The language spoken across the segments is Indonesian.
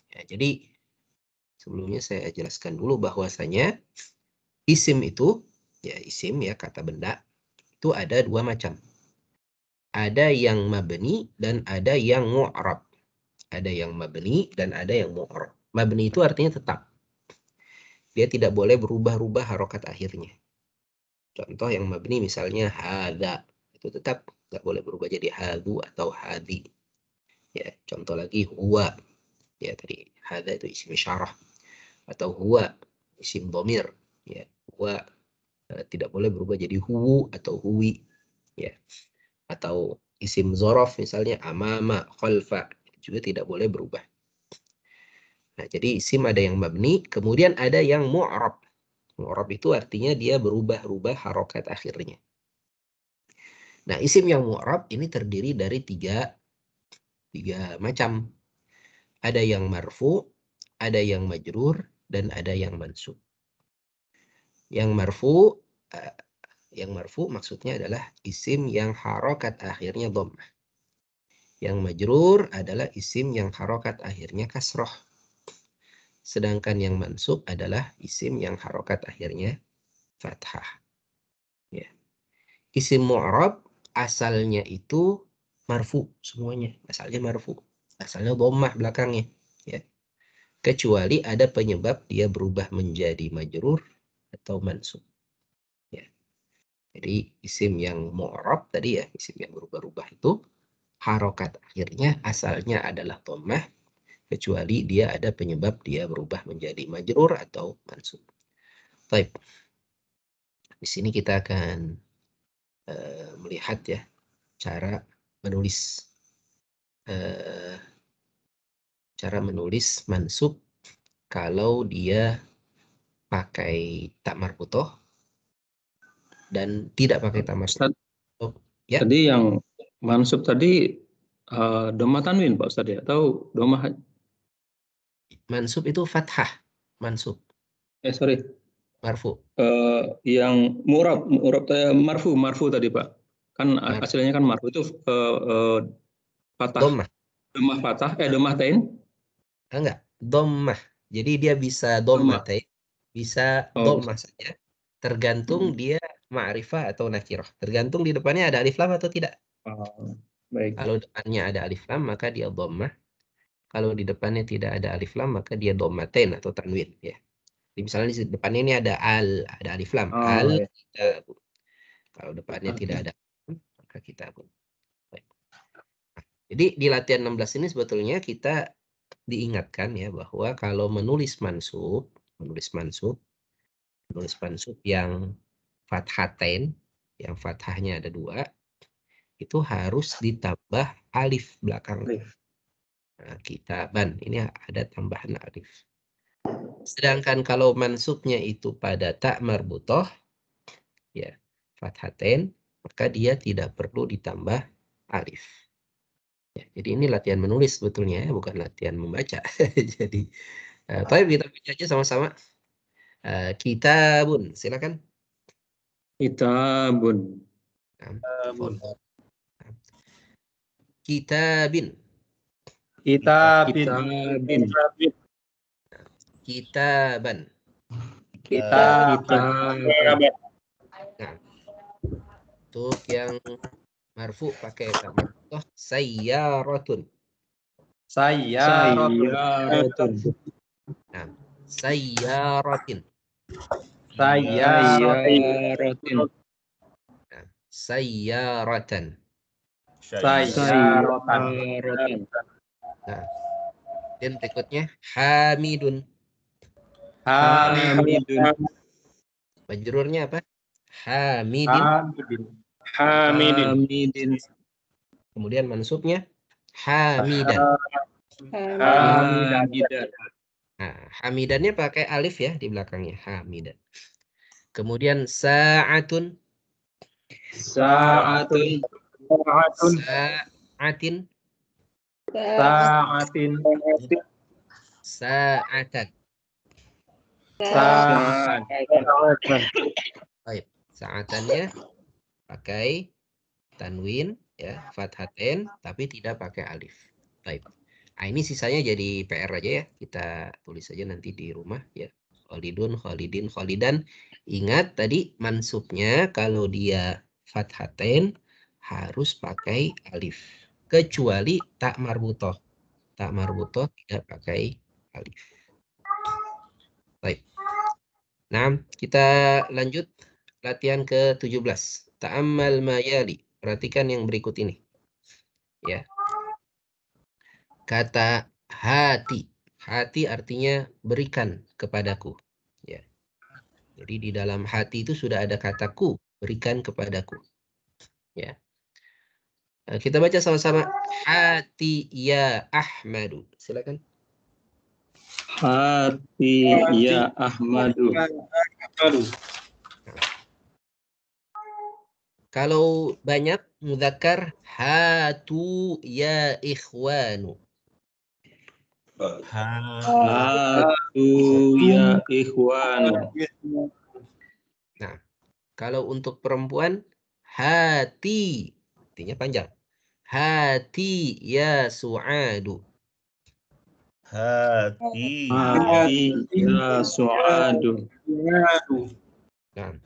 Ya, jadi sebelumnya saya jelaskan dulu bahwasanya isim itu, ya isim ya kata benda, itu ada dua macam. Ada yang mabni dan ada yang mu'rab. Ada yang mabni dan ada yang mu'rab. Mabni itu artinya tetap. Dia tidak boleh berubah-ubah harokat akhirnya. Contoh yang mabni misalnya hadza, itu tetap nggak boleh berubah jadi hadu atau hadi. Ya, contoh lagi huwa. Ya tadi hadza itu isim isyarah atau huwa isim dhamir. Ya, huwa tidak boleh berubah jadi hu atau huwi. Ya, atau isim zorof misalnya amama, khalfa, juga tidak boleh berubah. Nah, jadi isim ada yang mabni, kemudian ada yang mu'rab. Mu'rab itu artinya dia berubah-ubah harokat akhirnya. Nah, isim yang mu'rab ini terdiri dari tiga macam. Ada yang marfu, ada yang majrur, dan ada yang mansub. Yang marfu maksudnya adalah isim yang harokat akhirnya dhammah. Yang majrur adalah isim yang harokat akhirnya kasroh. Sedangkan yang mansub adalah isim yang harokat akhirnya fathah. Ya. Isim mu'rab asalnya itu marfu semuanya. Asalnya marfu. Asalnya dhammah belakangnya. Ya. Kecuali ada penyebab dia berubah menjadi majrur atau mansub. Ya. Jadi isim yang mu'rab tadi ya, isim yang berubah-ubah itu harokat akhirnya asalnya adalah dhammah, kecuali dia ada penyebab dia berubah menjadi majrur atau mansub. Baik. Di sini kita akan melihat ya cara menulis mansub kalau dia pakai tak marbutoh dan tidak pakai tak marbutoh. Ustaz, Ya. tadi yang mansub tadi domah tanwin Pak Ustaz ya, atau domah? Mansub itu fathah. Mansub. Sorry. Marfu. Yang marfu tadi Pak. Kan hasilnya kan marfu itu fathah. Dhammah. Domah fathah, domah tain? Enggak, dhammah. Jadi dia bisa Domah. dhammatain, bisa Oh, dhammah saja. Tergantung dia ma'rifah atau nakirah. Tergantung di depannya ada alif lam atau tidak. baik. Kalau depannya ada alif lam maka dia dhammah. Kalau di depannya tidak ada alif lam maka dia dhammatain atau tanwin ya. Jadi misalnya di depannya ini ada alif lam, Ya. kitabun. Kalau depannya tidak Oke. ada maka kitabun. Baik. Jadi di latihan 16 ini sebetulnya kita diingatkan ya bahwa kalau menulis mansub yang fathatain, yang fathahnya ada dua, itu harus ditambah alif belakang. Nah, kitaban ini ada tambahan alif. Sedangkan kalau mansubnya itu pada tak marbutoh, ya fathatain, maka dia tidak perlu ditambah alif. Ya, jadi ini latihan menulis sebetulnya ya, bukan latihan membaca. Jadi, tapi kita baca aja sama-sama. Kitabun, silakan. Kitabun. Fadhol. Kitabin. Kitabin. Kitaban. Kitabin. Nah, untuk yang marfu pakai tak marfu'ah sayyaratun. Sayyaratun. Nah, sayyaratin. Sayyaratun. Nah, sayyaratan. Sayyaratun. Nah, dan berikutnya hamidun. Hamidun. Majrurnya apa? Hamidin. Hamidin. Kemudian mansubnya hamidan. Hamidan. Nah, hamidannya pakai alif ya di belakangnya, hamidan. Kemudian sa'atun. Sa'atun. Sa'atin. Sa'atin. Sa'atan. Sa'atan. Baik, sa'atannya pakai tanwin ya, fathatain tapi tidak pakai alif. Baik. Nah, ini sisanya jadi PR aja ya. Kita tulis aja nanti di rumah ya. Khalidun, Khalidin, Khalidan. Ingat tadi mansubnya kalau dia fathatain harus pakai alif. Kecuali tak marbutoh. Tak marbutoh tidak pakai alif. Baik. Nah, kita lanjut latihan ke-17. Ta'ammal mayali. Perhatikan yang berikut ini. Ya. Kata hati. Hati artinya berikan kepadaku. Ya. Jadi di dalam hati itu sudah ada kataku, berikan kepadaku. Ya. Kita baca sama-sama. Hati ya Ahmadu. Silakan. Hati ya Ahmadu. Kalau banyak mudzakkar hatu ya ikhwanu. Hatu ya ikhwan. Nah, kalau untuk perempuan hati artinya panjang. Hati ya su'adu. Hati Hati ya su'adu. Nah,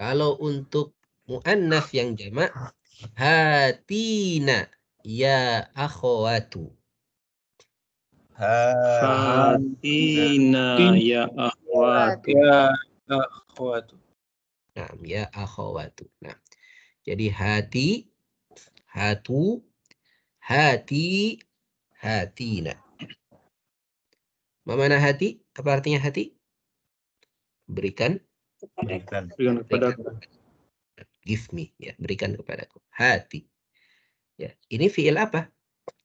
kalau untuk muannats yang jamak hatina ya akhwatu. Hatina ya akhwatu. Nah, ya akhwatu. Nah, jadi hati, hatu, hati, hatina. Mana hati? Apa artinya hati? Berikan. berikan. Berikan kepadaku. Give me, ya, berikan kepadaku. Hati. Ya, ini fiil apa?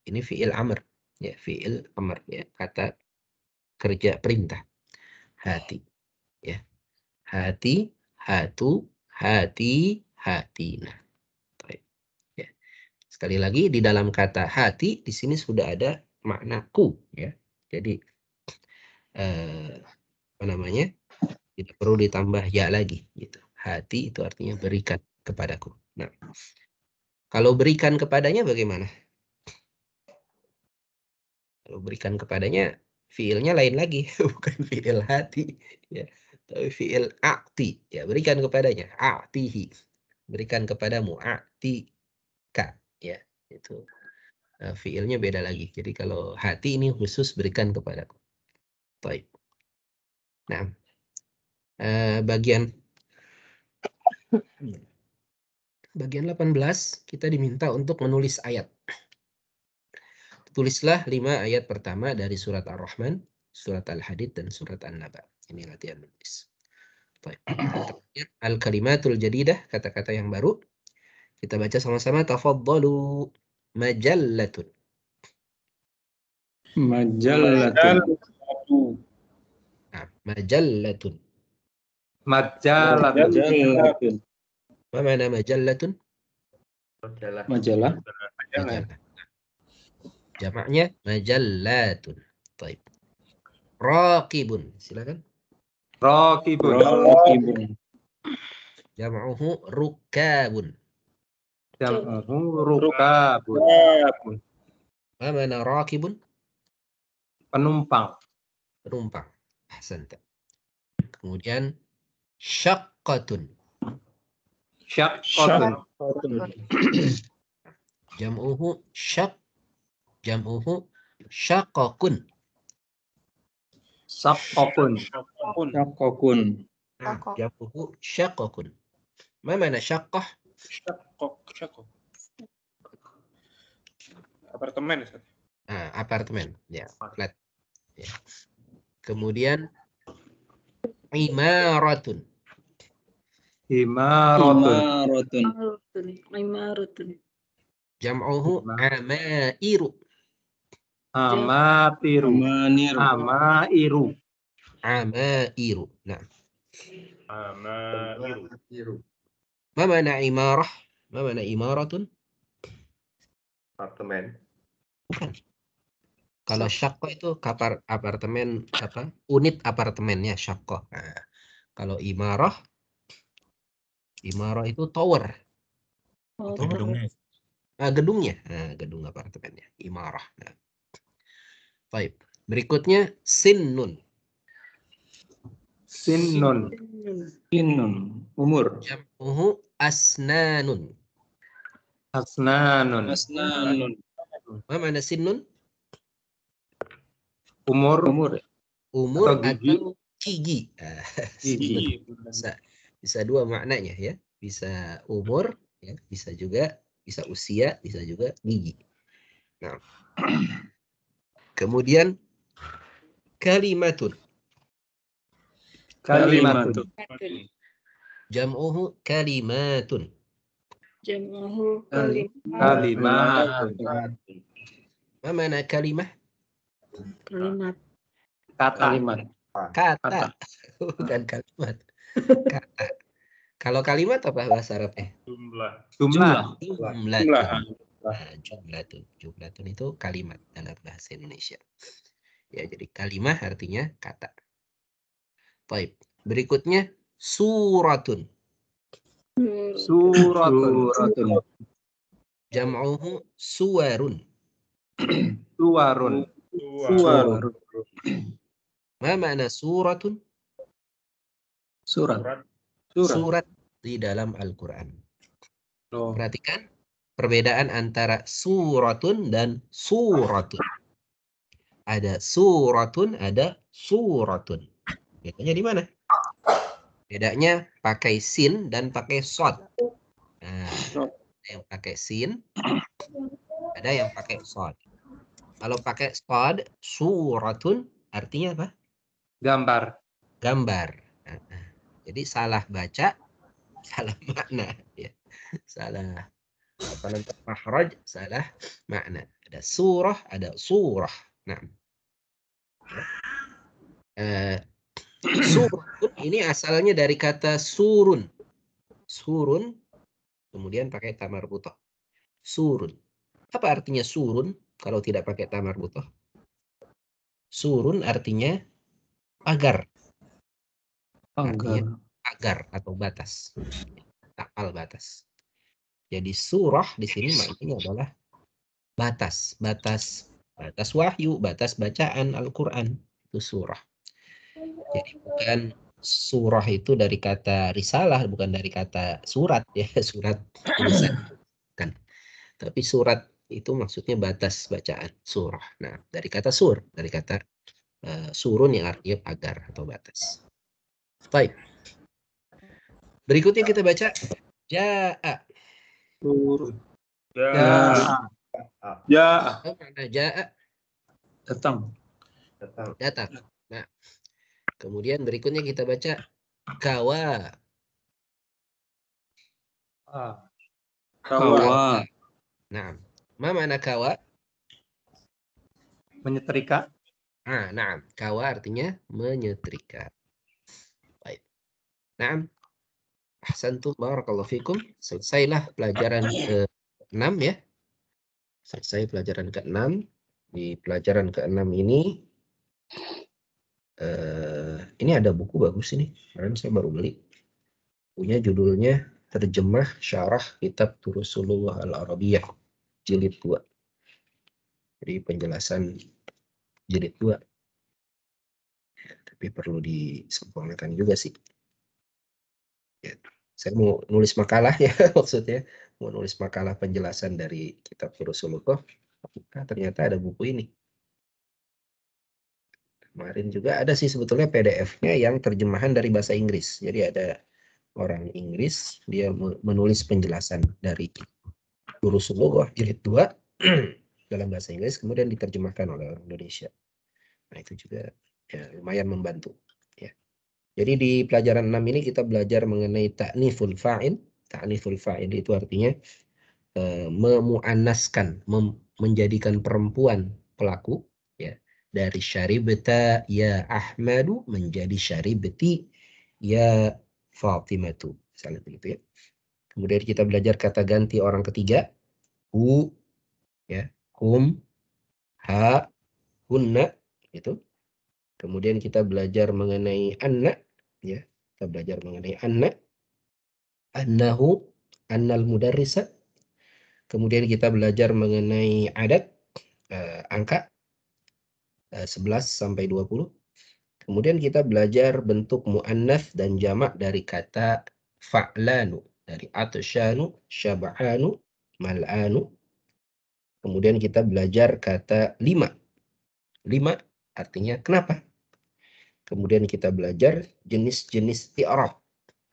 Ini fiil amr. Ya, fiil amr, ya, kata kerja perintah. Hati. Ya. Hati, hatu, hati, hatina. Baik. Ya. Sekali lagi di dalam kata hati di sini sudah ada makna ku, ya. Jadi apa namanya? Tidak perlu ditambah ya lagi gitu. Hati itu artinya berikan kepadaku. Nah, kalau berikan kepadanya bagaimana? Kalau berikan kepadanya fiilnya lain lagi, bukan fiil hati ya. Tapi fiil a'ti, ya, berikan kepadanya, a'tihi. Berikan kepadamu, a'tika, ya. Itu fiilnya beda lagi. Jadi kalau hati ini khusus berikan kepadaku. Baik. Nah, bagian 18 kita diminta untuk menulis ayat. Tulislah 5 ayat pertama dari surat Ar-Rahman, surat Al-Hadid, dan surat An-Naba. Ini latihan menulis. Baik. Al-kalimatul jadidah, kata-kata yang baru. Kita baca sama-sama. Tafaddalu. Majallatun. Majallatun. Nah, majallatun. Majallatun. Apa mana majallatun? Majalah. Majallah. Jamaknya majallatun. Baik. Raqibun. Silakan. Raqibun. Jam'uhu rukabun. Rukabun. Apa mana raqibun? Penumpang. Penumpang. Ahsanta. Kemudian syaqqatun. Syaqqatun. Jam'uhu syaqqakun. Saqqakun. Syaqqakun. Jam'uhu syaqqakun. Ma mana syaqqah? Syaqqak. Apartemen. Apartemen. Ya, flat. Ya. Kemudian imaratun. Imaratun. Jam'uhu amairu. Amatiru. Amaniru. Amairu. Nah, Amairu. ma mana imarah? Ma mana imaratun? Apartemen. Kalau syaqqah itu apartemen apa? Unit apartemennya syaqqah. Nah, kalau imarah itu tower. Gedungnya. Gedungnya. Nah, gedung apartemennya. Imarah. Nah. Baik. Berikutnya sinnun. Sinnun. Innun. Umur. Jam'uhu asnanun. Asnanun. Asnanun. Ma mana sinnun? Umur. Umur. Umur Atau gigi. atau gigi. Sinnun. Gigi. Bisa dua maknanya ya. Bisa umur, ya, bisa juga bisa usia, bisa juga gigi. Nah, kemudian kalimatun. Kalimatun. Jam'uhu kalimatun. Jam'uhu Kalimatun. Ma mana kalimah? kalimat. Kata. Kalimat. Kata. Bukan kalimat. Kata. Kalau kalimat apa bahasa Arabnya? Jumlah. Jumlatun. Jumlah. Nah, jumlatun. Jumlatun itu kalimat dalam bahasa Indonesia. Ya, jadi kalimah artinya kata. Baik. Berikutnya suratun. Suratun. Suratun. Jam'uhu suwarun. Suwarun. Suwarun. Ma makna suratun? Surat. Surat di dalam Al-Quran. Oh. Perhatikan perbedaan antara suratun dan suratun. Ada suratun, ada suratun. Bedanya di mana? Bedanya pakai sin dan pakai sod. Nah, ada yang pakai sin, ada yang pakai sod. Kalau pakai sod, suratun artinya apa? Gambar. Gambar. Nah, jadi salah baca, salah makna. Ya. Salah apa namanya? Mahraj, salah makna. Ada surah, ada surah. Nah, surun ini asalnya dari kata surun. Surun, kemudian pakai tamar butoh. Surun. Apa artinya surun kalau tidak pakai tamar butoh? Surun artinya pagar. Artinya pagar atau batas. Tapal batas. Jadi surah di sini maknanya adalah batas. Batas wahyu, batas bacaan Al-Quran. Itu surah. Jadi bukan surah itu dari kata risalah, bukan dari kata surat ya, surat tulisan kan. Tapi surat itu maksudnya batas bacaan surah. Nah, dari kata sur, dari kata surun yang artinya pagar atau batas. Baik. Berikutnya kita baca ja'a. Ya. Apa makna ja'a? Datang. Datang. Nah, kemudian berikutnya kita baca kawa. Kawa. Nah, ma mana kawa? Menyetrika. Nah, kawa artinya menyetrika. Baik. Nah, ahsantum barakallahu fikum. Selesailah pelajaran ke-6 ya. Selesai pelajaran ke-6. Di pelajaran ke-6 ini ada buku bagus ini. Kemarin saya baru beli. Punya judulnya Terjemah Syarah Kitab Turusulullah Al-Arabiyah jilid 2. Jadi penjelasan jilid 2. Tapi perlu disempurnakan juga sih. Ya, saya mau nulis makalah ya maksudnya. Mau nulis makalah penjelasan dari kitab Rasulullah. Nah, ternyata ada buku ini. Kemarin juga ada sih sebetulnya PDF-nya yang terjemahan dari bahasa Inggris. Jadi ada orang Inggris, dia menulis penjelasan dari Rasulullah jilid 2 dalam bahasa Inggris, kemudian diterjemahkan oleh orang Indonesia. Nah itu juga ya, lumayan membantu. Ya. Jadi di pelajaran 6 ini kita belajar mengenai ta'niful fa'il. Ta'niful fa'il itu artinya memuannaskan, menjadikan perempuan pelaku ya, dari syaribta ya Ahmadu menjadi syaribti ya Fatimatu, misalnya begitu ya. Kemudian kita belajar kata ganti orang ketiga, hu ya, hum, ha, hunna itu. Kemudian kita belajar mengenai anna ya, kita belajar mengenai anna, annahu, annal mudarrisa. Kemudian kita belajar mengenai adat, angka. 11 sampai 20. Kemudian kita belajar bentuk muannats dan jamak dari kata fa'lanu, dari atsyanu, syab'anu, mal'anu. Kemudian kita belajar kata lima. Lima artinya kenapa. Kemudian kita belajar jenis-jenis i'rab.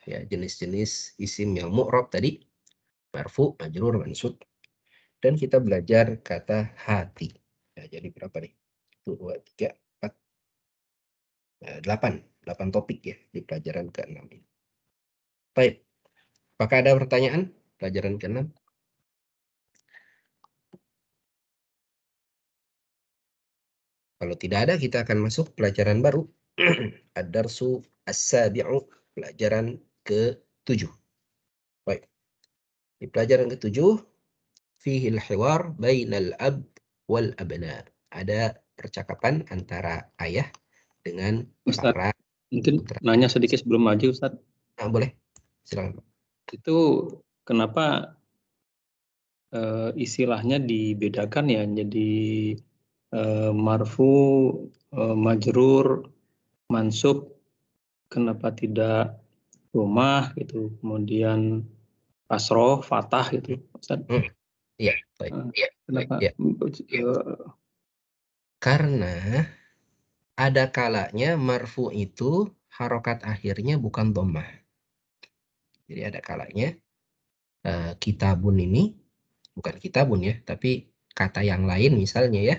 Ya, jenis-jenis isim yang mu'rab tadi, marfu, majrur, mansub. Dan kita belajar kata hati. Ya, jadi berapa nih? 1, 2, 3, 4, 8 topik ya di pelajaran ke-6 ini. Baik. Apakah ada pertanyaan pelajaran ke-6? Kalau tidak ada, kita akan masuk pelajaran baru. Ad-darsu as-sabi'u, pelajaran ke-7. Baik. Di pelajaran ke-7, fihi al-hiwar bainal ab wal abna. Ada percakapan antara ayah dengan Ustadz, para mungkin putra. nanya sedikit sebelum maju, Ustadz. Nah, boleh. Silakan. Itu kenapa istilahnya dibedakan ya, jadi marfu, majrur, mansub, kenapa tidak rumah gitu, kemudian kasroh, fathah gitu, Ustadz. Iya, baik. Kenapa? Ya. Karena ada kalanya marfu itu harokat akhirnya bukan dhammah. Jadi ada kalanya kitabun ini, bukan kitabun ya, tapi kata yang lain misalnya ya,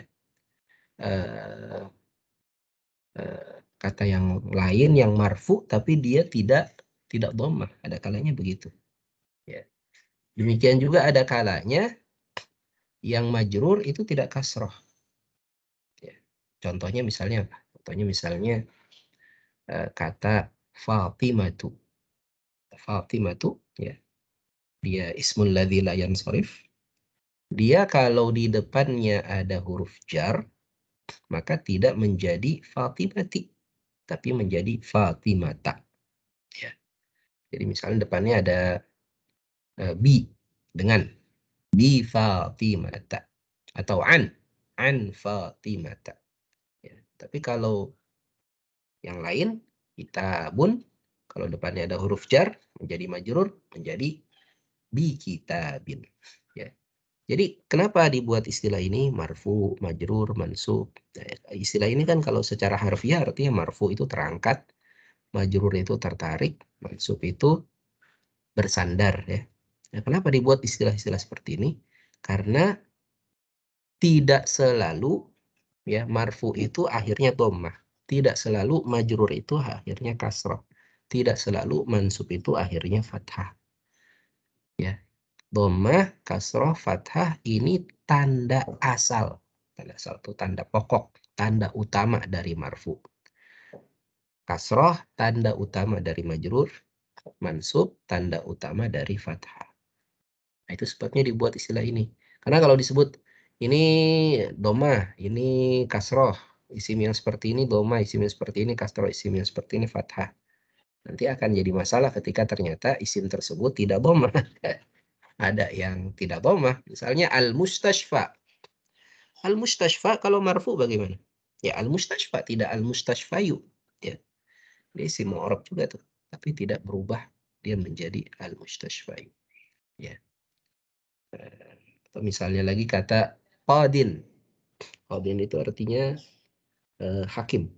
kata yang lain yang marfu tapi dia tidak dhammah, ada kalanya begitu. Ya. Demikian juga ada kalanya yang majrur itu tidak kasroh. Ya. Contohnya misalnya apa? Contohnya misalnya kata Fatimatu. Fatimatu ya. Dia ismul ladzi la yansharif. Dia kalau di depannya ada huruf jar, maka tidak menjadi Fatimati, tapi menjadi Fatimata. Ya. Jadi misalnya depannya ada bi dengan bi Fatimata atau an Fatimata. Ya. Tapi kalau yang lain kitabun, kalau depannya ada huruf jar menjadi majrur, menjadi bi kitabin. Ya. Jadi kenapa dibuat istilah ini marfu, majrur, mansub? Nah, istilah ini kan kalau secara harfiah artinya marfu itu terangkat, majrur itu tertarik, mansub itu bersandar ya. Nah, kenapa dibuat istilah-istilah seperti ini? Karena tidak selalu ya marfu itu akhirnya dhammah, tidak selalu majrur itu akhirnya kasrah, tidak selalu mansub itu akhirnya fathah. Ya. Dhammah, kasroh, fathah ini tanda asal. Tanda asal itu tanda pokok, tanda utama dari marfu. Kasroh, tanda utama dari majrur. Mansub, tanda utama dari fathah. Nah, itu sebabnya dibuat istilah ini. Karena kalau disebut ini dhammah, ini kasroh, isim yang seperti ini dhammah, isim yang seperti ini kasroh, isim yang seperti ini fathah. Nanti akan jadi masalah ketika ternyata isim tersebut tidak dhammah. Ada yang tidak dhammah, misalnya al-mustashfa. Al-mustashfa kalau marfu bagaimana? Ya al-mustashfa, tidak al-mustashfayu. Ya. Dia isim mu'rab juga tuh, tapi tidak berubah dia menjadi al-mustashfayu. Ya. Atau misalnya lagi kata qadin. Qadin itu artinya hakim.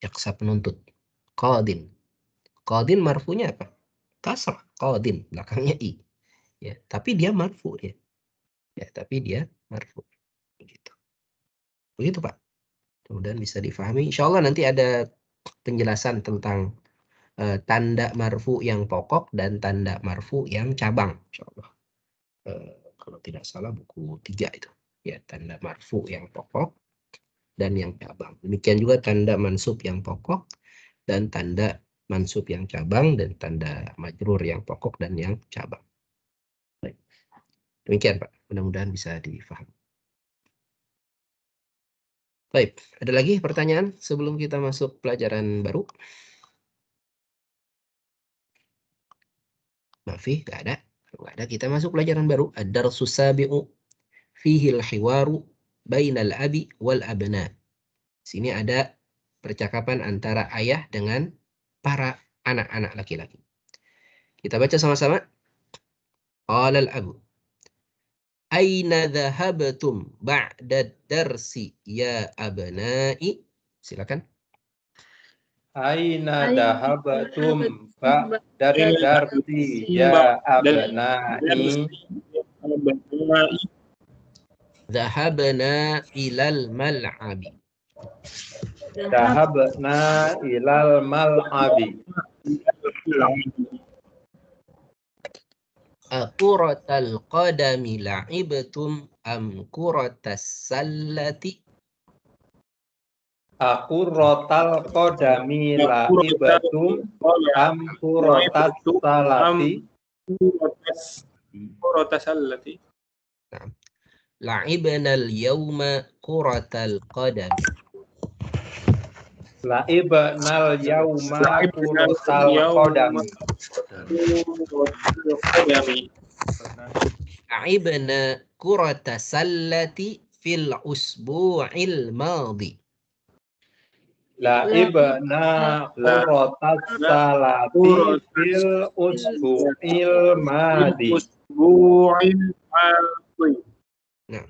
Jaksa penuntut. Qadin. Qadin marfunya apa? Kasrah. Qadin, belakangnya i. Ya, tapi dia marfu dia. Ya, tapi dia marfu. Begitu. Begitu, Pak. Mudah-mudahan bisa difahami. Insya Allah nanti ada penjelasan tentang tanda marfu yang pokok dan tanda marfu yang cabang. Insya Allah. Kalau tidak salah buku 3 itu. Ya, tanda marfu yang pokok dan yang cabang. Demikian juga tanda mansub yang pokok dan tanda mansub yang cabang dan tanda majrur yang pokok dan yang cabang. Baik. Demikian, Pak. Mudah-mudahan bisa difahami. Baik, ada lagi pertanyaan sebelum kita masuk pelajaran baru? Mafi, nggak ada. Kalau nggak ada, kita masuk pelajaran baru. Ad-darsus sabi'u fihi al-hiwaru bainal abi wal abna. Sini ada percakapan antara ayah dengan para anak-anak laki-laki. Kita baca sama-sama. Qala al-abu. Aina dhahabtum ba'da darsi ya abna'i? Silakan. Aina dahabatum ba'dad darsi ya abna'i? Dhahabna ilal mal'abi. Dahabna ilal mal'abi. Akuratal qadami la'ibtum am kuratas sallati? Akuratal qadami la'ibatum am kuratas salati? La'ibna al-yawma kuratal qadami. La'ibnal yawma kuratal qadami. La'ibna kurata sallati fil usbu'il madi. La'ibna kuratas salati fil usbu'il madi. Nah.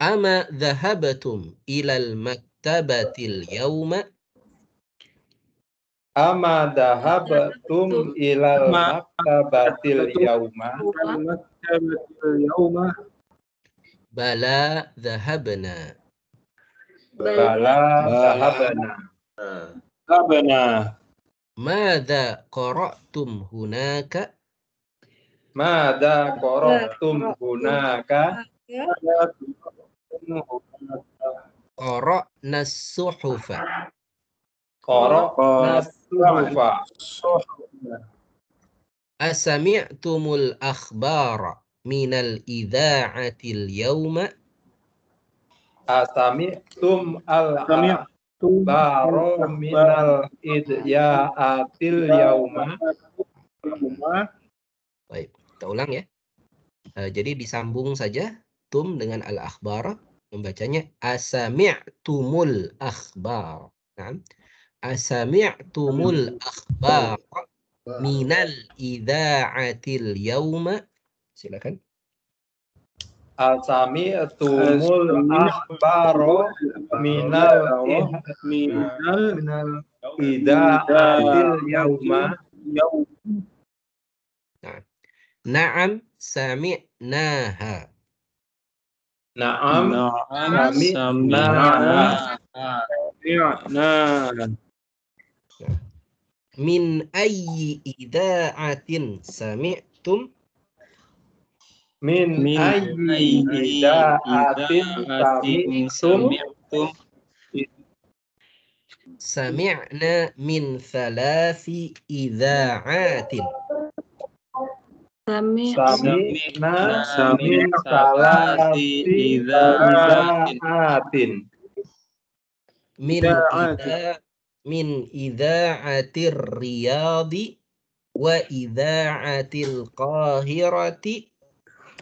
Ama dhahabtum ilal maktabatil yawma? Ama dahabtum ilal maktabatil yawma? Bala dhahabna. Bala dahabna. Madza qara'tum hunaka? Mada qara'tum hunaka? Qara'na as-suhufa. Qara'na as-suhufa. Asami'tumul akhbara minal idha'atil yawma? Asami'tum al-akhbara minal idya'atil yawma? Baik, kita ulang ya. Jadi disambung saja tum dengan al-akhbar, membacanya asami'tumul akhbar. Nah, asami'tumul akhbar minal idza'atil yauma. Silakan. Asami'tumul akhbaro minal idza'atil yauma? Na'am sami'naha. Na'am sami'naha. Min ayyi idza'atin sami'tum? Min ayyi idza'atin sami'tum? Sami'na min thalathi idza'atin. Sami'na min salati idza'atin. Min idza'atir riyadi wa idza'atil qahirati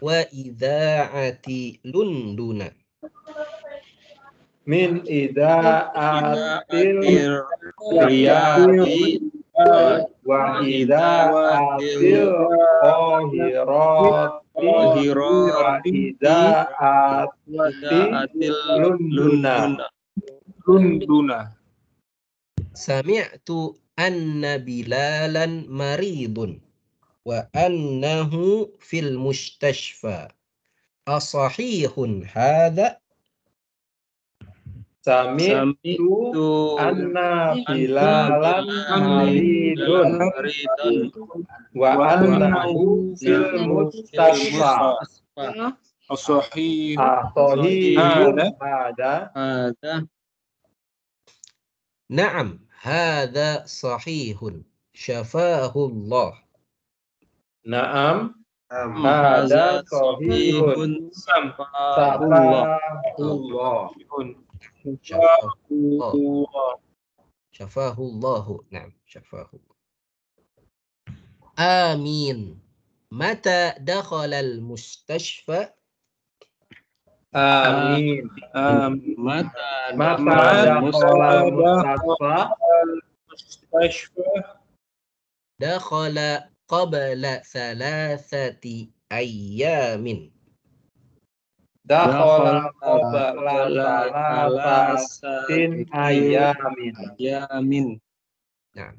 wa idza'ati Lunduna. Min idza'atil riyadi wa idza'atil qahirati wa idza'atil Lunduna. Sami'tu anna Bilalan maridun wa annahu fil mustashfa. Asahihun hadha? Sami'tu anna Bilalan maridun wa annahu fil mustashfa. Asahihun hadha? Na'am, hadha sahihun. Syafahullah. Na'am, hadha sahihun. Syafahullah. Syafahullahu. Na'am, syafahullah. Amin. Mata dakhala al-mustashfa? Amin. Mata dakhala mustashfa. Dakhala qabla thalathati ayyamin. Dakhala qabla salasatin ayamin. Nah.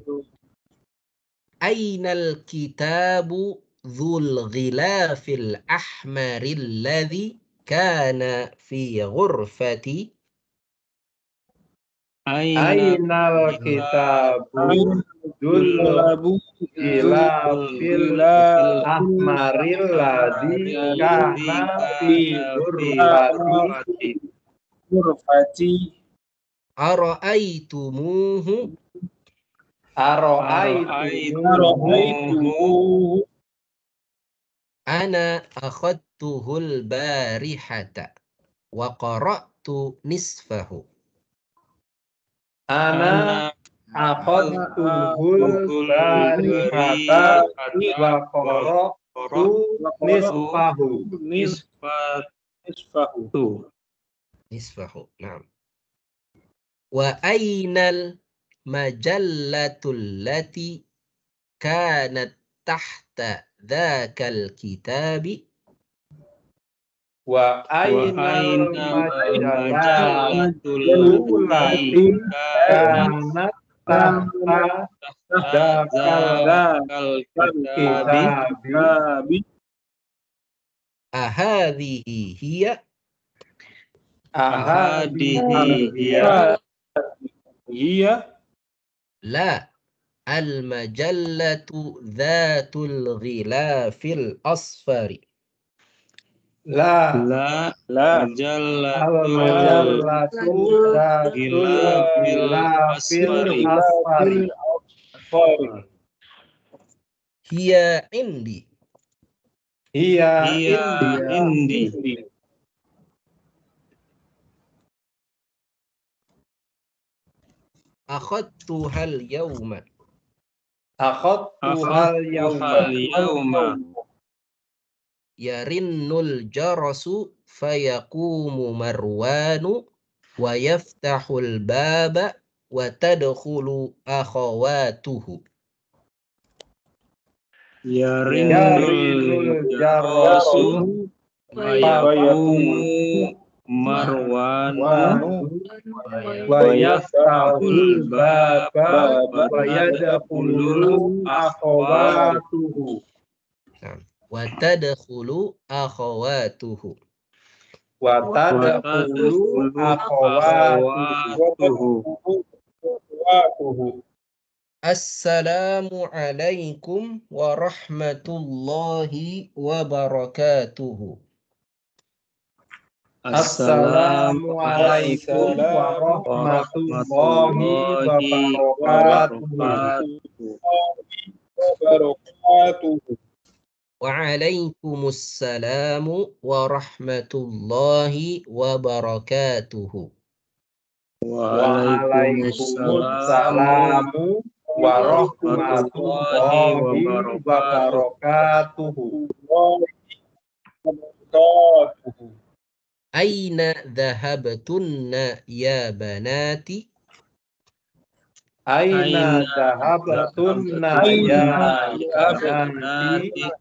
Ainal kitabu dzul ghilafil ahmaril ladzi kana fi ghurfati. Ainal kitabu dzul ghilafil ahmaril ladzi kana fi ghurfati. Ara'aitumuhu Ara'aitumuhu ana akhadtuhul barihata wa qara'tu nisfahu. Ana akhadtuhul barihata wa qara'tu nisfahu. Naam. Wa ainal majallatul lati kanat tahta dzakal kitabi. wa ainal majallatul lati kanat tahta dzakal kitabi. Ahadhihi hiya la al-majallatu dhatul ghilafil asfari. Al-majallatu dhatul ghilafil asfari. Hiya indi. Hiya indi. Akhadtuhal yawma. Akhadtuhal yawma. Yarinnul jarasu fayaqumu Marwanu wa yaftahul baba wa tadkhulu akhawatuhu. Yarinnul jarasu fayaqumu Marwanu wa yaftahul baba wa yadkhulu akhawatuhu. Wa tadkhulu akhawatuhu. Wa tadkhulu akhawatuhu. Assalamu alaikum warahmatullahi wabarakatuh. Assalamu alaikum warahmatullahi wabarakatuh. Wa'alaikumussalam warahmatullahi wabarakatuh. Waalaikumsalam warahmatullahi wabarakatuh. Aina dhahabtunna ya banati? Aina dhahabtunna ya banati?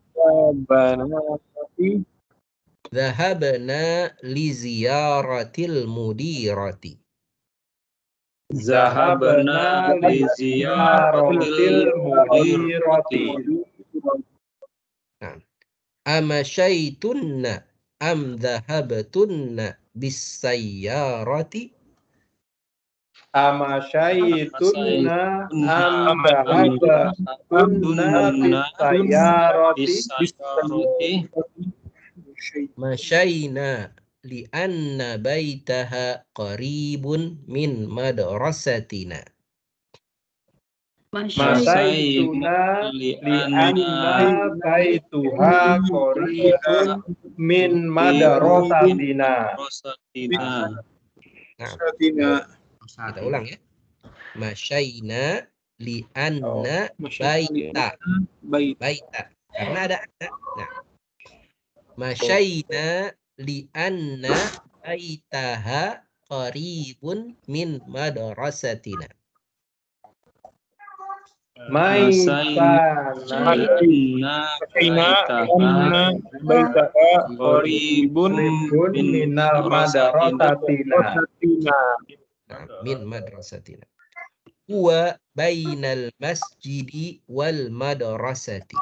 Dhahabna li ziyaratil mudirati. Zahabna li ziyaratil mudirati. Amashaitunna am dhahabtunna bis sayyarati? Amashaitunna am dhahabtunna bis sayyarati? Masyaina li'anna baitaha qaribun min madrasatina. Masaituna li'anna baituha qaribun min madrasatina. Kita ulang ya. Masyaina li'anna baita. Karena ada anna. Nah. Masyaina li'anna baitaha qaribun min madrasatina. Maitana Qaribun minal madrasatina. Min madrasatina. Huwa bainal masjidi wal madrasati.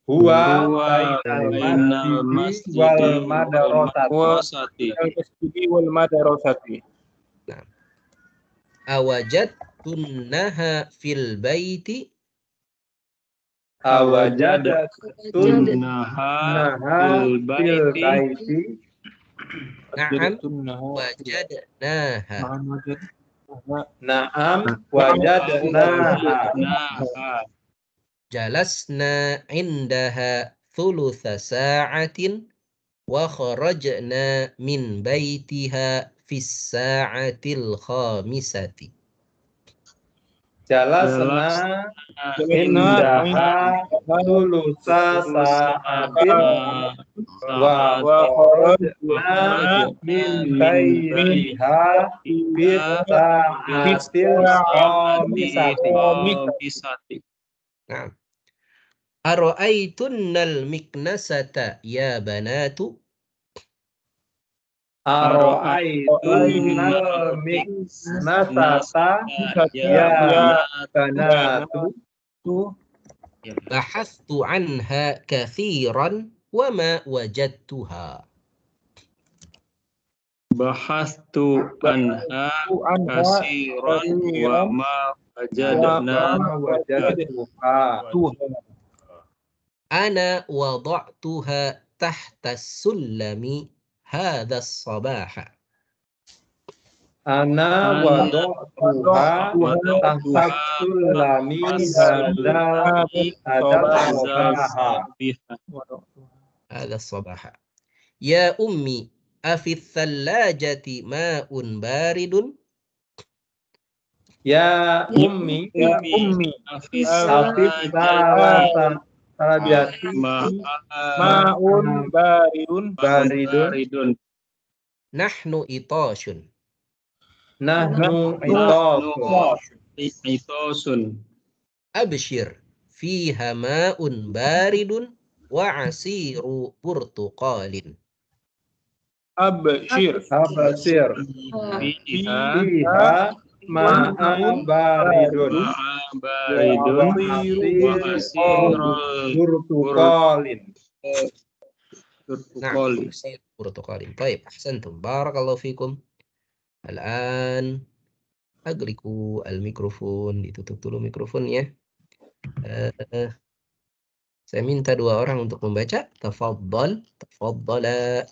Huwa bainal masjidi wal madrasati. Awajadtunnaha fil baiti. Awajadtunnaha fil baiti. Na'am wajadnaha. Na'am wajadnaha. Jalasna indaha thulutha sa'atin wa kharajna min baitiha fis sa'atil khamisati. Jalasna indaha thulutsa sa'atin wa kharajna min baitiha fis sa'atil khamisati. Nah. Ara'aitunnal miknasata ya banatu. Ara'aitunnal miknasata ya banatu. Bahastu anha kathiran wa ma wajadtuha. Bahastu anha kasiran wa ma wajadna. Ana wada'tuha tahta sullami hadha as-sabaha. Ana wada'tuha tahta sullami hadha as-sabaha. Hadha as-sabaha. Ya ummi afi thallajati ma'un baridun. Ya ummi afi thallajati ma'un baridun. Nahnu itashun. Nahnu Itosun. Abshir fiha ma'un baridun wa asiru burtuqalin. Abshir fiha ma'un baridun wa asiru burtuqalin. Burtuqalin. Baik, ahsantum. Barakallahu fikum. Al-an agriku al-mikrofon, ditutup dulu mikrofonnya. Saya minta dua orang untuk membaca. Tafaddal, tafaddala.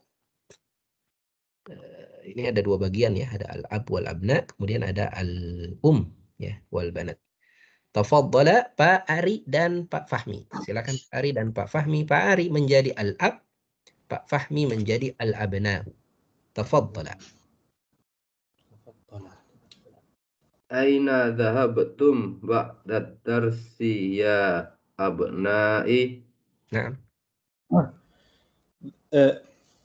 Ini ada dua bagian ya, ada al-ab wal abna, kemudian ada al-um ya, wal banat. Tafaddala Pak Ari dan Pak Fahmi. Silakan Pak Ari dan Pak Fahmi. Pak Ari menjadi al-ab, Pak Fahmi menjadi al-abna. Tafaddala. Aina dhahabtum ba'da darsi ya abna'i? Nah.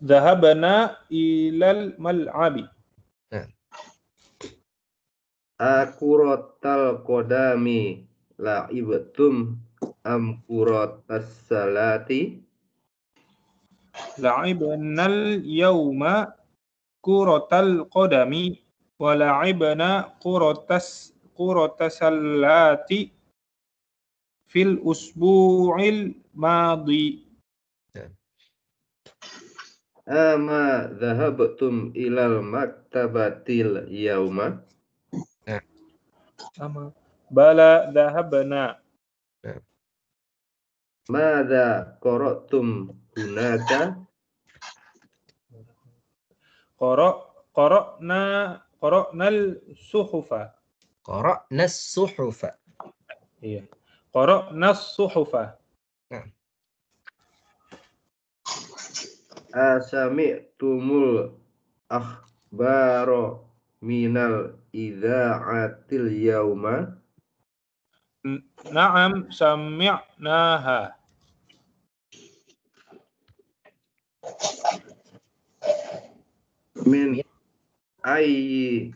Dhahabna ilal mal'abi. Akuratal qadami la'ibtum am kuratas salati? La'ibnal yawma kuratal qadami wa la'ibna quratasallati fil usbu'il madi. Ama dhahabtum ilal maktabatil yawma? Bala dhahabna. Madza qara'tum hunaka? Qara'nal suhufa. Qara'nas suhufa. Iya. Qara'nas suhufa. Asami'tumul akhbaro minal idza'atil yauma? Na'am sami'naha. Min ayyi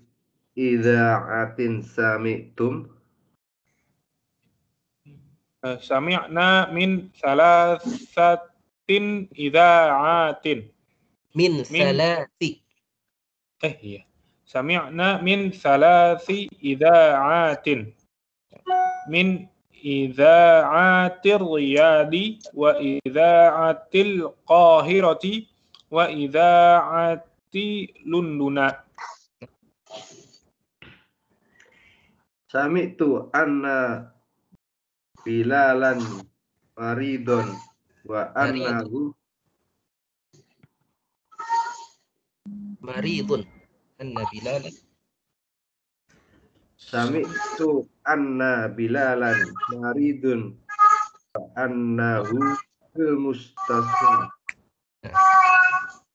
idza'atin sami'tum. Sami'na min thalathatin idza'atin. Min salati. Iya. Sami'na min thalathi idza'atin. Min idza'atir riyadi wa idza'atil qahirati wa idza'ati Lunduna. Sami'tu anna Bilalan maridun wa annahu Maridun. Anna Bilalan. Sami'tu anna Bilalan maridun wa annahu fil mustasna.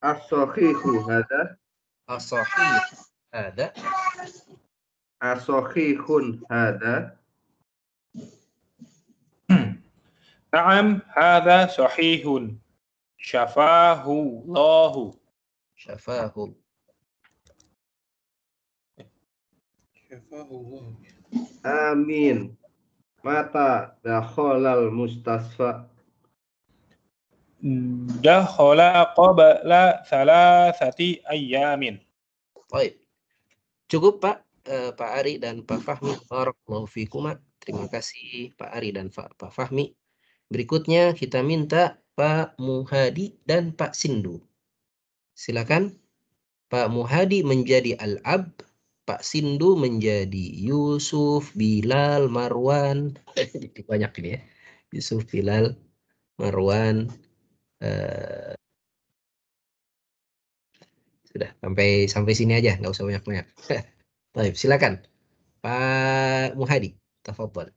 As-sahihu hada Asahih. Ada. as-sahihun hada. Na'am, hadha sahihun. Syafahu Allahu. Syafahu. Syafahu Allahu. Amin. Mata dakhalal mustasfa. Dakhala qabla thalathati ayyamin. Baik. Cukup Pak, Pak Ari dan Pak Fahmi. Barakallahu fikuma. Terima kasih Pak Ari dan Pak Fahmi. Berikutnya kita minta Pak Muhadi dan Pak Sindu. Silakan. Pak Muhadi menjadi Al-Ab, Pak Sindu menjadi Yusuf, Bilal, Marwan. Jadi banyak ini ya. Yusuf, Bilal, Marwan. Sudah sampai sini aja, nggak usah banyak-banyak. Baik, silakan Pak Muhadi. Tafadhol.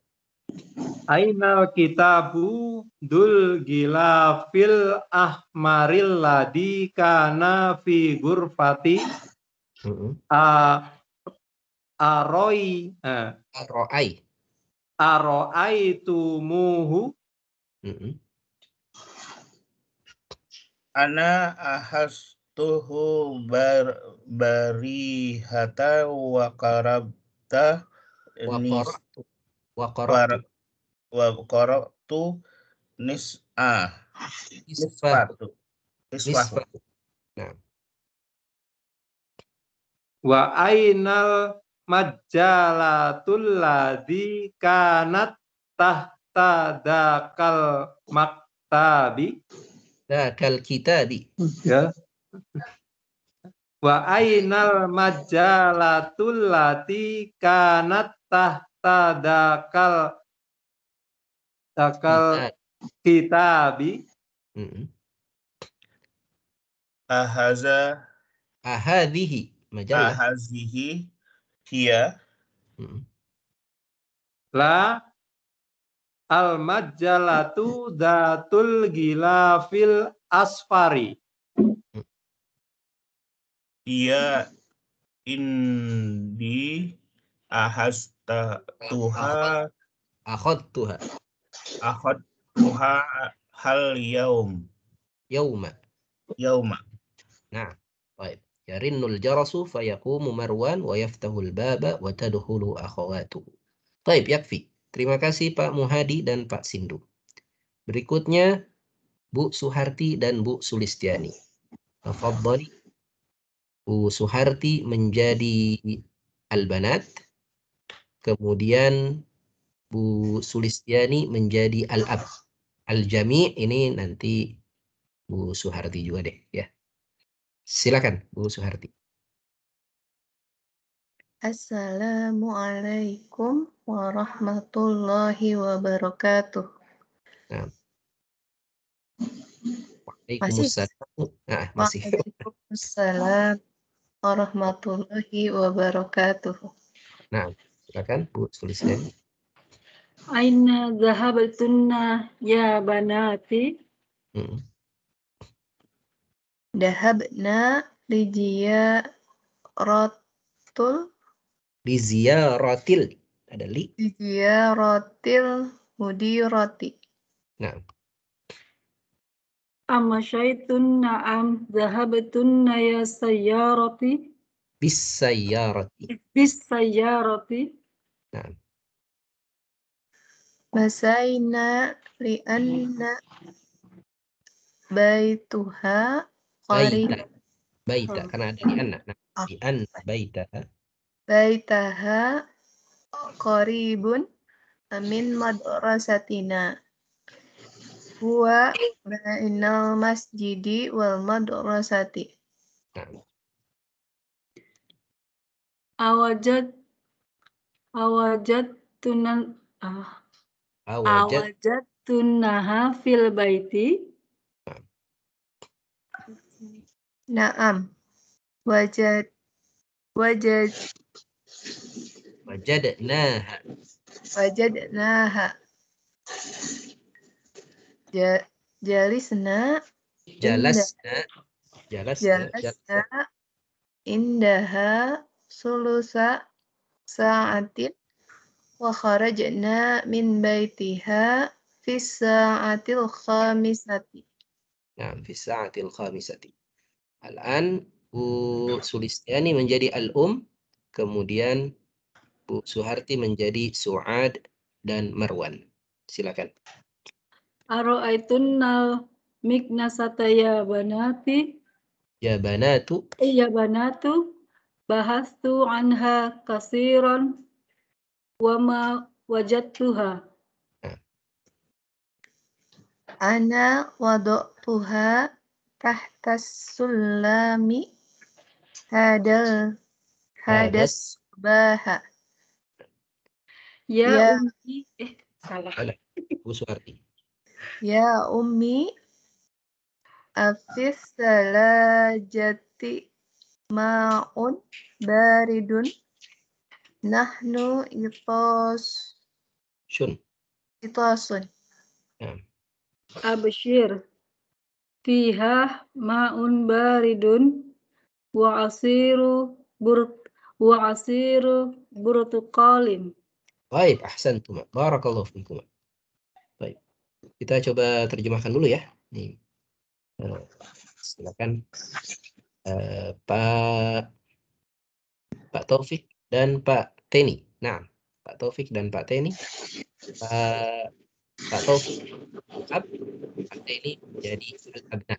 Ainal kitabu dul gilafil ahmaril ladi kana fi gurfati aro'aitumuhu. Ana ahastuhu barihata wa qarabta wa qarabtu nisfatu. Nah. Wa ainal majalatul ladzi kanat tahta dakal maktabi. Dakal kitabi. Ya. Wa ainal majalatul lati kanat tahta dakal kitabi. Ahadhihi majalah. Ahadhihi hiya La al majalatu datul gilafil asfari. Iya indi akhadtuha hal yauma. Nah, baik. Yarinnul jarasu fayaqumu Marwan wa yaftahul baba wa tadkhulu akhawatuhu. Baik, yakfi. Terima kasih Pak Muhadi dan Pak Sindu. Berikutnya Bu Suharti dan Bu Sulistiani. Tafadhali. Bu Suharti menjadi Al-Banat. Kemudian Bu Sulistiani menjadi Al-Ab. Al-Jami' ini nanti Bu Suharti juga deh ya. Silakan Bu Suharti. Assalamualaikum warahmatullahi wabarakatuh. Nah. Waalaikumsalam. Nah, masih. Waalaikumsalam warahmatullahi wabarakatuh. Nah, silakan Bu Sulistiani. Aina dhahabtunna ya banati? Dhahabna Liziyaratil. Ada li. Liziyaratil mudirati. Nah. Amasyaitun na'am zahabtunna ya sayyarati Bisayyarati. bis sayyarati. Nah, Masaina li'anna baituha qarib baita. Baita. Karena ada di anak. Nah, di an baita. baitaha qaribun min madrasatina. Huwa bainal masjidi wal madrasati. Nah, Awajadtunan awajad. awajadtunaha fil baiti. Naam. Wajad Wajadnaha. wajadnaha. Jalisna Jalasna. Jalasna. jalasna indaha sulusa sa'atin wa kharajna min baitiha fis sa'atil khamisati. Nah, fi sa'atil khamisati. Al-an Bu Sulistiani menjadi al-um, kemudian Bu Suharti menjadi Su'ad dan Marwan. Silakan. Ara'aitunnal miknasata ya banati. Ya banatu. Ya banatu. Bahastu anha kasiran wa ma wajadtuha. Nah. Ana wada'tuha tahtas sulami hadas baha. Ya ummi salah. Bu Suharti. Ya ummi afis salajati ma'un baridun nahnu itasun. Nah. Abshir fiha ma'un baridun wa asiru burtuqalin. Baik, ahsantum. Barakallahu fikum. Baik. Kita coba terjemahkan dulu ya. Nih. Silakan Pak Taufik dan Pak Teni. Nah, Pak Taufik dan Pak Teni. Pak Taufik Pak Teni jadi sudut abna.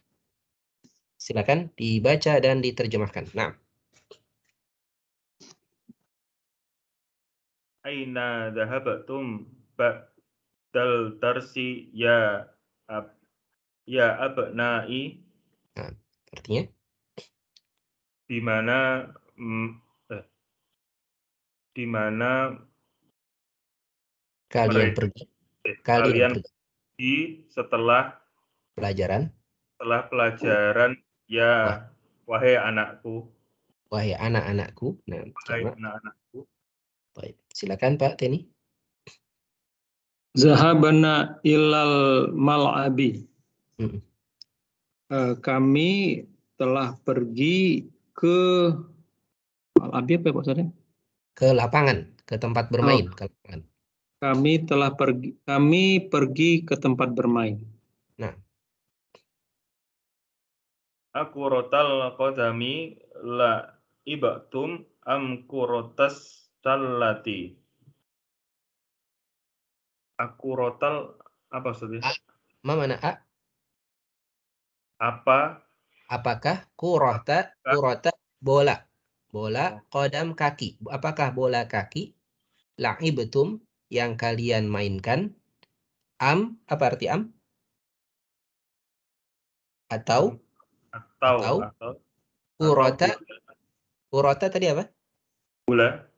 Silakan dibaca dan diterjemahkan. Nah. Aina dhahabtum ba'dal darsi ya abna'i. Nah, artinya Di mana kalian mereka pergi. Kalian pergi setelah pelajaran. Ya, wahai anakku. Wahai anak-anakku. Nah, Wahai anak-anakku. Baik, silakan Pak Teni. Zahabana ilal mal'abi. Kami telah pergi ke mal'abi apa Pak Ustaz? Ke lapangan, ke tempat bermain. Ke lapangan. Kami pergi ke tempat bermain. Nah. Aku rotal qadami la ibtum am kurotas talati. Aku rotal apa maksudnya? Mana A? Apakah kurota bola. Bola qadam kaki. Apakah bola kaki? La'ibtum yang kalian mainkan. Am, apa arti am? Atau kurota tadi apa? Bola.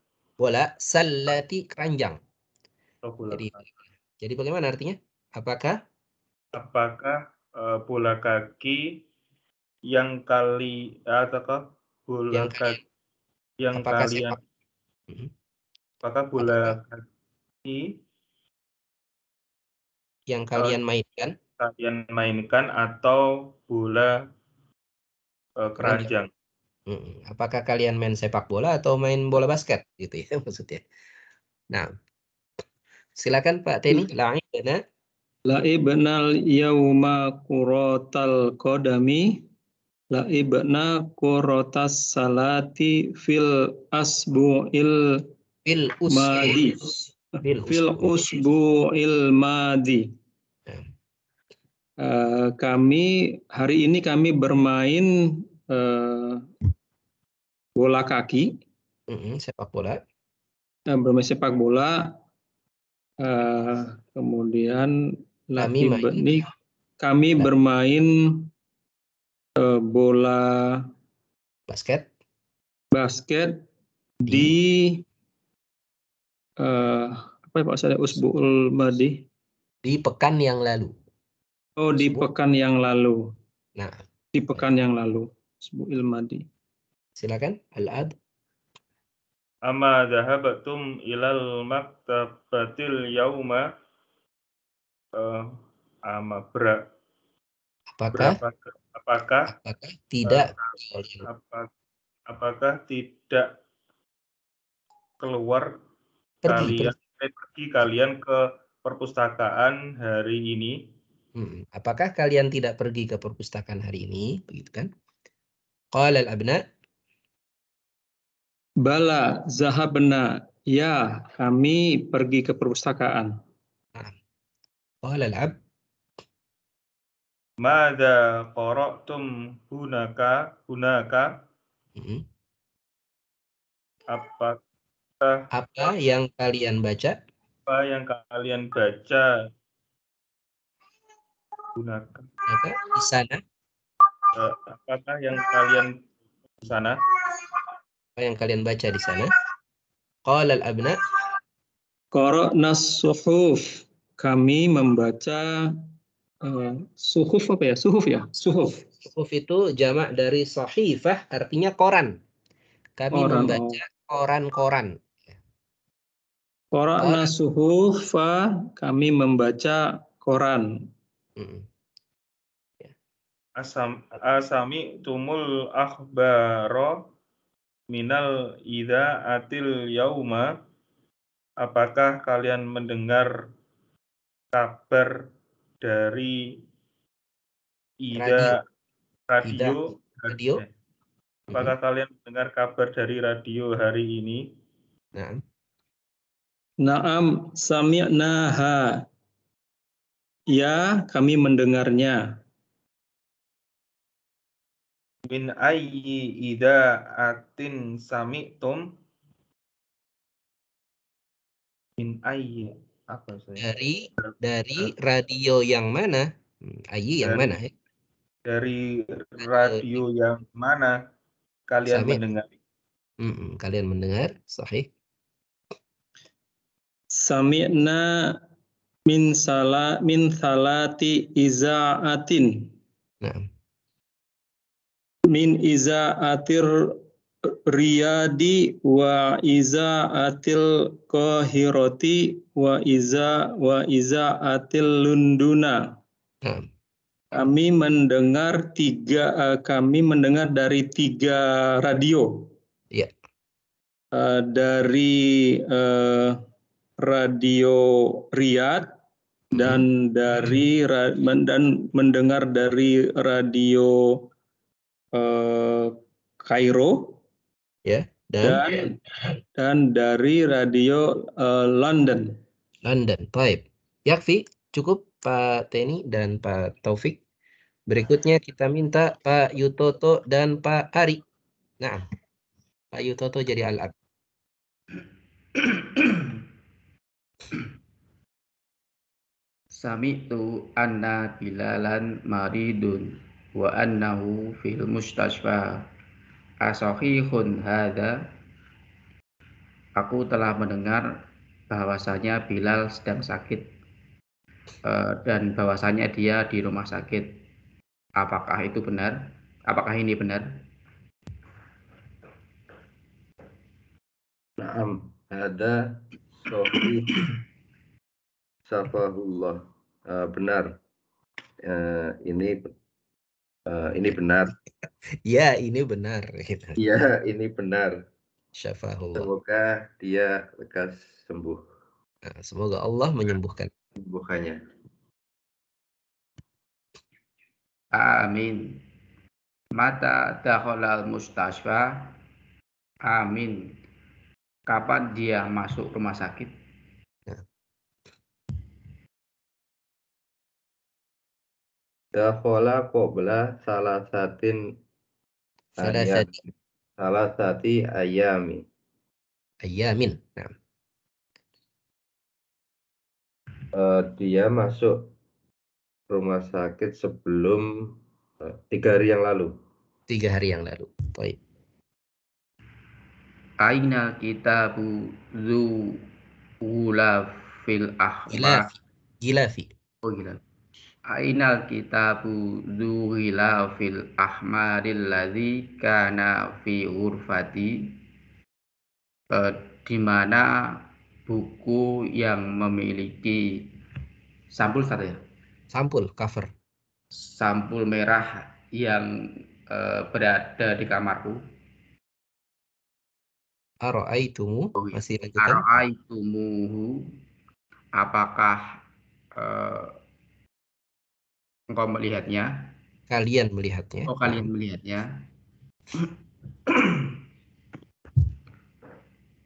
Sallati keranjang. Jadi bagaimana artinya? Apakah bola kaki yang ataukah bola kaki yang kalian apakah bola kaki yang kalian mainkan atau bola keranjang? Apakah kalian main sepak bola atau main bola basket gitu ya maksudnya. Nah, silakan Pak Teni. La'ibna La'ibnal yauma kuratal qadami la'ibna kuratas salati fil asbu'il Fil madi. Fil usbu'il madi. Hari ini kami bermain bola kaki, sepak bola. Bermain sepak bola. Kemudian kami bermain bola basket di apa ya Pak Ustadz, usbu'ul madi, di pekan yang lalu. Oh, di pekan yang lalu. Nah, di pekan yang lalu. Usbu'il madi. Silakan, Al-Ad. Amma dhahabatum ilal maktabatil yauma apakah tidak apakah tidak keluar pergi kalian ke perpustakaan hari ini? Apakah kalian tidak pergi ke perpustakaan hari ini? Begitu kan? Qala al-abna. Bala zahabna. Ya, kami pergi ke perpustakaan. Qala al-ab. Madza qara'tum hunaka? Apa yang kalian baca? Apa yang kalian baca? Hunaka. Di sana. Apakah yang kalian di sana? Apa yang kalian baca di sana? Qala al-abna. Qara'nas suhuf. Kami membaca suhuf apa ya? Suhuf ya? Suhuf. Suhuf itu jamak dari sahifah, artinya koran. Kami membaca koran-koran. Qara'nas suhufa, kami membaca koran. Asami tumul akhbaro minal idha'atil yauma. Apakah kalian mendengar kabar dari radio? Apakah kalian mendengar kabar dari radio hari ini? Naam sami'naha. Ya, kami mendengarnya. Min ayyi idha'atin sami'tum? Min ayyi apa saya? Dari radio yang mana? Ayyi yang mana ya? Dari radio yang mana kalian mendengar? Kalian mendengar, sahih. Sami'na min salati iza'atin. Min iza'atir riyadi wa iza'atil qahirati wa iza'atil lunduna. Kami mendengar dari 3 radio. Ya. Dari radio Riyadh dan mendengar dari radio Kairo, ya, dan dari radio London. Baik. Yakfi, cukup Pak Teni dan Pak Taufik. Berikutnya kita minta Pak Yutoto dan Pak Ari. Nah, Pak Yutoto jadi al-ab. Sami'tu anna Bilalan maridun wa annahu fil mustasfa. Asahihun hadza. Aku telah mendengar bahwasanya Bilal sedang sakit dan bahwasanya dia di rumah sakit. Apakah itu benar? Apakah ini benar? Naam, ada sahih safahullah. Benar. Ini benar. Ya, ini benar. Iya, ini benar. Syafahullah. Semoga dia lekas sembuh. Semoga Allah menyembuhkannya. Amin. Mata dakhalal mustasfa? Amin. Kapan dia masuk rumah sakit? Dakhala qabla salasatin ayam. Salasati ayami. Ayamin. Nah, Dia masuk rumah sakit sebelum 3 hari yang lalu. 3 hari yang lalu. Baik. Aina kitabu zu fil ahma? Gilafi. Oh gila. Ainal kitabu zuhila fil ahmaril ladzi kana fi ghurfati. Di mana buku yang memiliki sampul satu ya? Sampul cover. Sampul merah yang berada di kamarku. Ara'aitumu, masih lanjutan. Ara'aitumuhu, apakah engkau melihatnya? Kalian melihatnya. Oh, kalian melihatnya.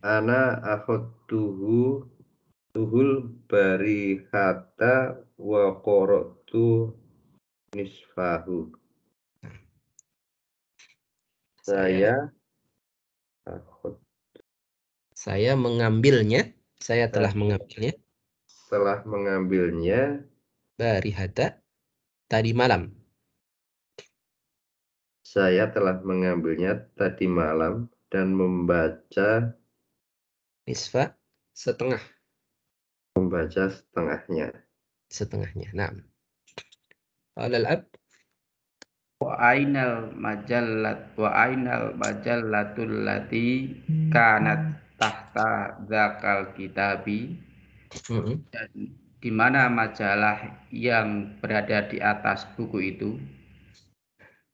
Ana akhadtuhu tuhul barihata wa qara'tu nisfahu. Saya mengambilnya. Saya telah mengambilnya. Telah mengambilnya. Barihata, tadi malam. Saya telah mengambilnya tadi malam dan membaca Nisfa, setengah. Membaca setengahnya. Setengahnya. Nah. Al-ab. Wa ainal majallatul lati kanat tahta dzakal kitabi. Dan di mana majalah yang berada di atas buku itu?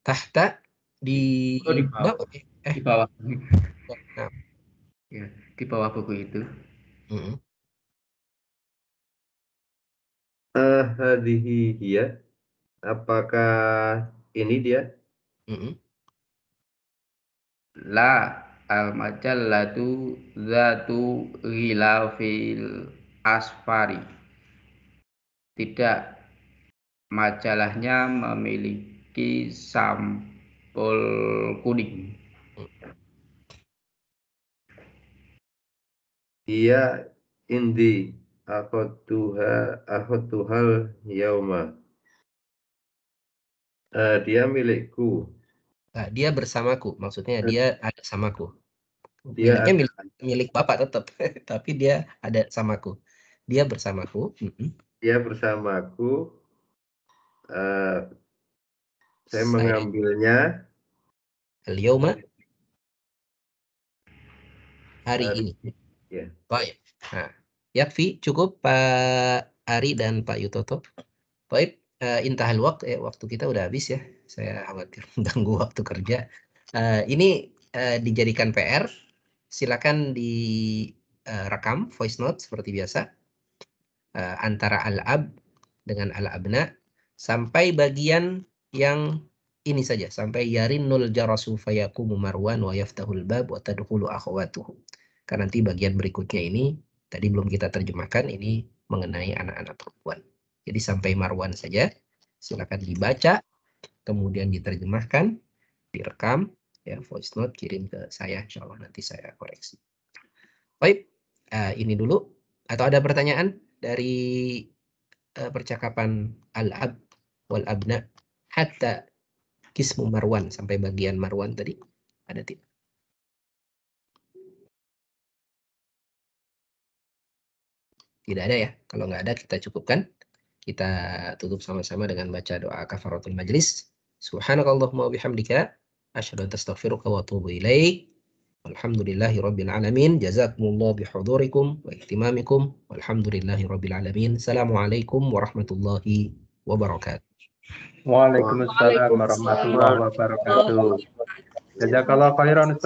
Tahta di bawah. Di bawah. Nah. Ya, di bawah buku itu. Hadhihi hiya. Apakah ini dia? La al-majallatu zatu ghilafil asfari. Tidak, majalahnya memiliki sampul kuning. Iya, indi akhadtuhal yauma. Dia milikku. Dia bersamaku, maksudnya dia ada samaku. Dia Miliknya milik Bapak tetap, tapi dia ada samaku. Dia bersamaku. Dia bersamaku. Saya mengambilnya. Al-yauma, hari ini. Ya. Baik. Nah, yakfi, cukup Pak Ari dan Pak Yutoto. Baik, intahal waktu kita udah habis ya. Saya khawatir mengganggu waktu kerja. Ini dijadikan PR. Silakan direkam voice note seperti biasa. Antara al-ab dengan al-abna sampai bagian yang ini saja, sampai yarinnul jarasu fayaqumu marwan wa yaftahul bab wa tadkhulu akhawatuhu. Karena nanti bagian berikutnya ini tadi belum kita terjemahkan, ini mengenai anak-anak perempuan. Jadi sampai marwan saja, silakan dibaca, kemudian diterjemahkan, direkam, ya voice note kirim ke saya, insyaallah nanti saya koreksi. Baik, ini dulu. Atau ada pertanyaan dari percakapan al-ab wal abna hatta kismu marwan, sampai bagian marwan tadi, ada tidak? Tidak ada ya. Kalau nggak ada kita cukupkan. Kita tutup sama-sama dengan baca doa kafaratul majlis. Subhanakallahumma wa bihamdika asyhadu an la ilaha illa anta astaghfiruka wa atubu ilaik. Alhamdulillahi rabbil alamin. Jazakumullahu bihudurikum wa ihtimamikum. Walhamdulillahi rabbil alamin. Assalamualaikum warahmatullahi wabarakatuh. Waalaikumsalam warahmatullahi wabarakatuh. Jazakallahu khairan.